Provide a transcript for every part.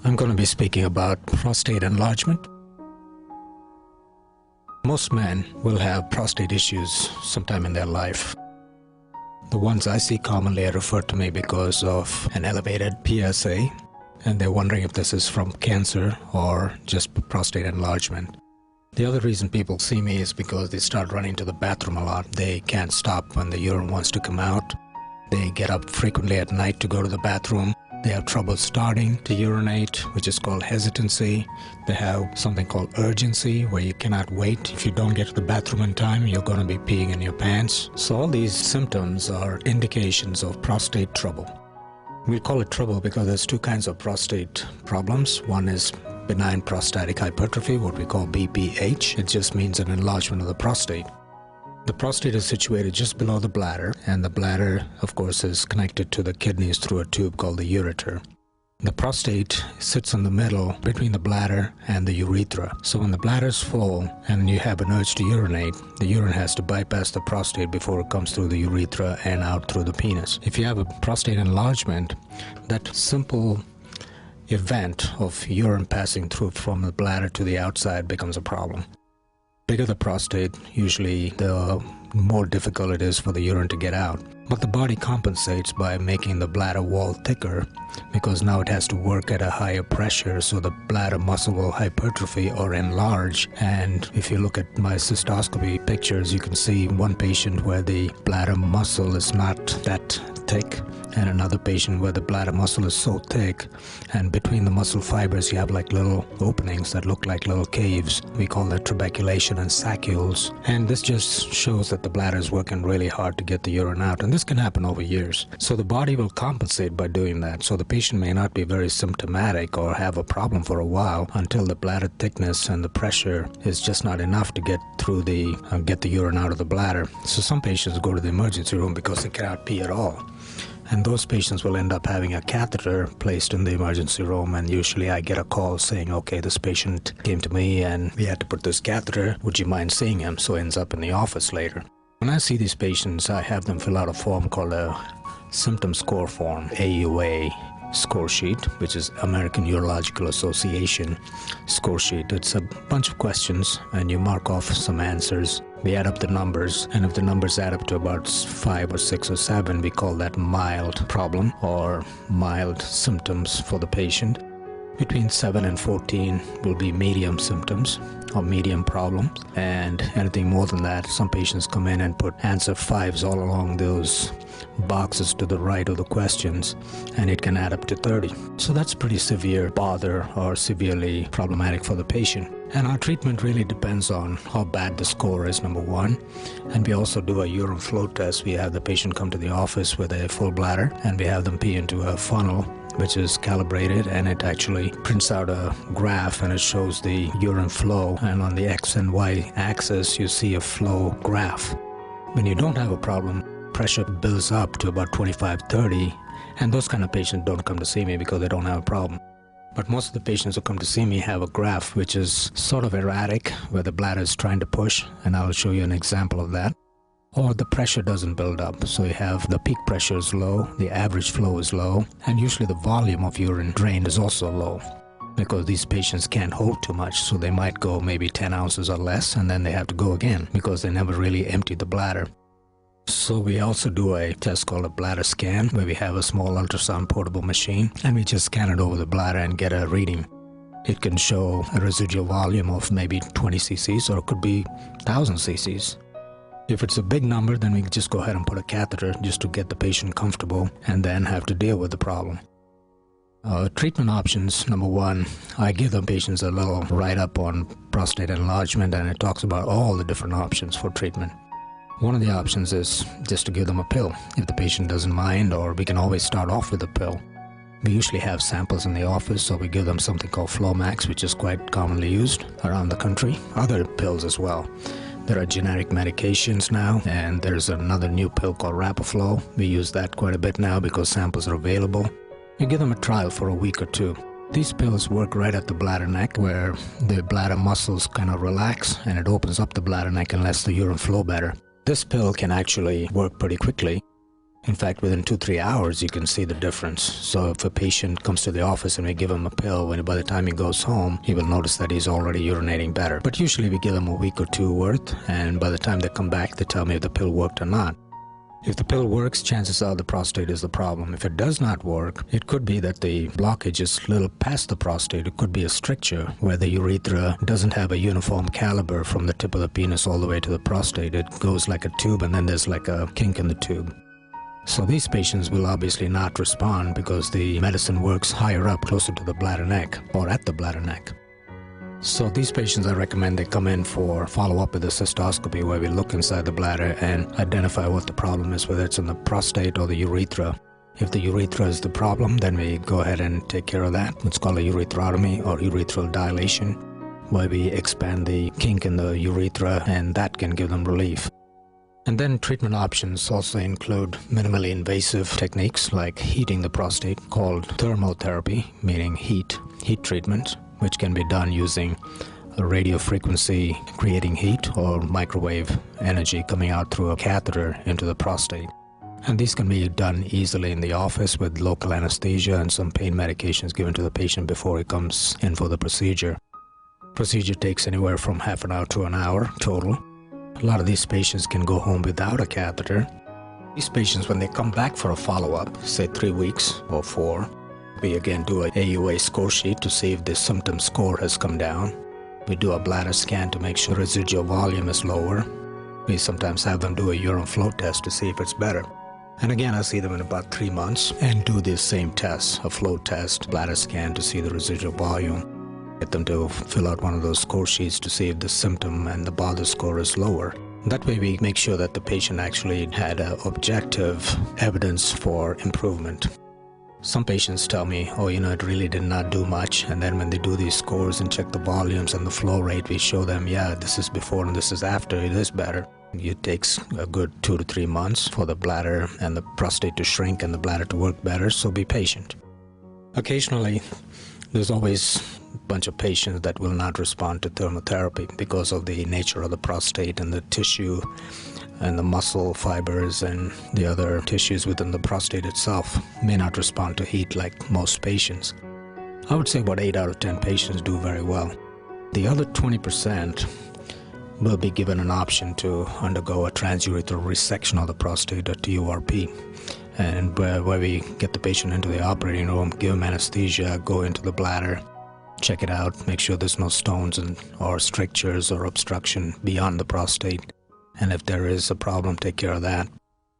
I'm going to be speaking about prostate enlargement. Most men will have prostate issues sometime in their life. The ones I see commonly are referred to me because of an elevated PSA, and they're wondering if this is from cancer or just prostate enlargement. The other reason people see me is because they start running to the bathroom a lot. They can't stop when the urine wants to come out. They get up frequently at night to go to the bathroom. They have trouble starting to urinate, which is called hesitancy. They have something called urgency, where you cannot wait. If you don't get to the bathroom in time, you're going to be peeing in your pants. So all these symptoms are indications of prostate trouble. We call it trouble because there's two kinds of prostate problems. One is benign prostatic hypertrophy, what we call BPH. It just means an enlargement of the prostate. The prostate is situated just below the bladder, and the bladder, of course, is connected to the kidneys through a tube called the ureter. The prostate sits in the middle between the bladder and the urethra. So when the bladder is full and you have an urge to urinate, the urine has to bypass the prostate before it comes through the urethra and out through the penis. If you have a prostate enlargement, that simple event of urine passing through from the bladder to the outside becomes a problem. Bigger the prostate, usually the more difficult it is for the urine to get out. But the body compensates by making the bladder wall thicker, because now it has to work at a higher pressure, so the bladder muscle will hypertrophy or enlarge. And if you look at my cystoscopy pictures, you can see one patient where the bladder muscle is not that thick, and another patient where the bladder muscle is so thick, and between the muscle fibers you have like little openings that look like little caves. We call that trabeculation and saccules. And this just shows that the bladder is working really hard to get the urine out, and this can happen over years. So the body will compensate by doing that. So the patient may not be very symptomatic or have a problem for a while until the bladder thickness and the pressure is just not enough to get through get the urine out of the bladder. So some patients go to the emergency room because they cannot pee at all. And those patients will end up having a catheter placed in the emergency room, and usually I get a call saying, okay, this patient came to me and we had to put this catheter, would you mind seeing him? So he ends up in the office later. When I see these patients, I have them fill out a form called a symptom score form, AUA score sheet, which is American Urological Association score sheet. It's a bunch of questions and you mark off some answers. We add up the numbers, and if the numbers add up to about 5 or 6 or 7, we call that mild problem or mild symptoms for the patient. Between 7 and 14 will be medium symptoms or medium problems, and anything more than that, some patients come in and put answer 5s all along those boxes to the right of the questions, and it can add up to 30. So that's pretty severe bother or severely problematic for the patient. And our treatment really depends on how bad the score is, number one. And we also do a urine flow test. We have the patient come to the office with a full bladder, and we have them pee into a funnel which is calibrated, and it actually prints out a graph and it shows the urine flow, and on the X and Y axis you see a flow graph. When you don't have a problem, pressure builds up to about 25-30, and those kind of patients don't come to see me because they don't have a problem. But most of the patients who come to see me have a graph which is sort of erratic, where the bladder is trying to push, and I'll show you an example of that. Or the pressure doesn't build up, so you have the peak pressure is low, the average flow is low, and usually the volume of urine drained is also low, because these patients can't hold too much, so they might go maybe 10 ounces or less, and then they have to go again because they never really emptied the bladder. So we also do a test called a bladder scan, where we have a small ultrasound portable machine, and we just scan it over the bladder and get a reading. It can show a residual volume of maybe 20 cc's, or it could be 1,000 cc's. If it's a big number, then we can just go ahead and put a catheter just to get the patient comfortable and then have to deal with the problem. Treatment options, number one, I give the patients a little write-up on prostate enlargement, and it talks about all the different options for treatment. One of the options is just to give them a pill if the patient doesn't mind, or we can always start off with a pill. We usually have samples in the office, so we give them something called Flomax, which is quite commonly used around the country. Other pills as well. There are generic medications now, and there's another new pill called Rapaflow. We use that quite a bit now because samples are available. You give them a trial for a week or two. These pills work right at the bladder neck, where the bladder muscles kind of relax, and it opens up the bladder neck and lets the urine flow better. This pill can actually work pretty quickly. In fact, within 2-3 hours, you can see the difference. So if a patient comes to the office and we give him a pill, by the time he goes home, he will notice that he's already urinating better. But usually we give them a week or two worth, and by the time they come back, they tell me if the pill worked or not. If the pill works, chances are the prostate is the problem. If it does not work, it could be that the blockage is a little past the prostate. It could be a stricture where the urethra doesn't have a uniform caliber from the tip of the penis all the way to the prostate. It goes like a tube, and then there's like a kink in the tube. So these patients will obviously not respond because the medicine works higher up, closer to the bladder neck or at the bladder neck. So these patients, I recommend they come in for follow-up with a cystoscopy where we look inside the bladder and identify what the problem is, whether it's in the prostate or the urethra. If the urethra is the problem, then we go ahead and take care of that. It's called a urethrotomy or urethral dilation, where we expand the kink in the urethra, and that can give them relief. And then treatment options also include minimally invasive techniques like heating the prostate, called thermotherapy, meaning heat treatment, which can be done using a radio frequency creating heat or microwave energy coming out through a catheter into the prostate. And these can be done easily in the office with local anesthesia and some pain medications given to the patient before he comes in for the procedure. Procedure takes anywhere from half an hour to an hour total. A lot of these patients can go home without a catheter. These patients, when they come back for a follow-up, say 3 weeks or 4, we again do a AUA score sheet to see if the symptom score has come down. We do a bladder scan to make sure residual volume is lower. We sometimes have them do a urine flow test to see if it's better. And again, I see them in about 3 months and do the same tests, a flow test, bladder scan to see the residual volume. Get them to fill out one of those score sheets to see if the symptom and the bother score is lower. That way we make sure that the patient actually had objective evidence for improvement. Some patients tell me, it really did not do much, and then when they do these scores and check the volumes and the flow rate, we show them, yeah, this is before and this is after, it is better. It takes a good 2 to 3 months for the bladder and the prostate to shrink and the bladder to work better, so be patient. Occasionally, there's always a bunch of patients that will not respond to thermotherapy because of the nature of the prostate and the tissue and the muscle fibers and the other tissues within the prostate itself may not respond to heat like most patients. I would say about 8 out of 10 patients do very well. The other 20% will be given an option to undergo a transurethral resection of the prostate, or TURP, and where we get the patient into the operating room, give him anesthesia, go into the bladder, check it out, make sure there's no stones or strictures or obstruction beyond the prostate. And if there is a problem, take care of that.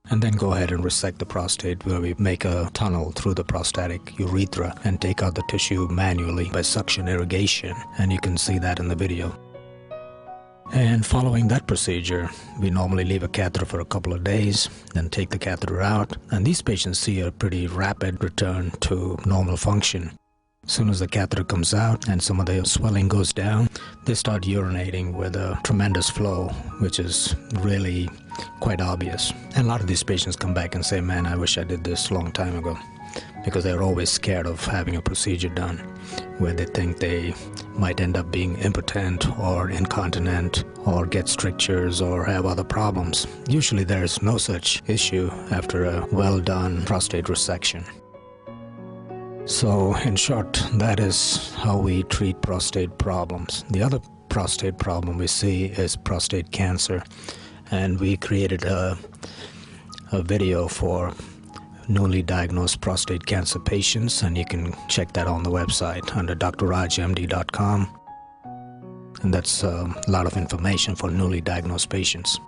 And then go ahead and resect the prostate, where we make a tunnel through the prostatic urethra and take out the tissue manually by suction irrigation. And you can see that in the video. And following that procedure, we normally leave a catheter for a couple of days, then take the catheter out. And these patients see a pretty rapid return to normal function. As soon as the catheter comes out and some of the swelling goes down, they start urinating with a tremendous flow, which is really quite obvious. And a lot of these patients come back and say, man, I wish I did this a long time ago, because they're always scared of having a procedure done where they think they might end up being impotent or incontinent or get strictures or have other problems. Usually there's no such issue after a well-done prostate resection. So, in short, that is how we treat prostate problems. The other prostate problem we see is prostate cancer, and we created a video for newly diagnosed prostate cancer patients, and you can check that on the website under drrajmd.com, and that's a lot of information for newly diagnosed patients.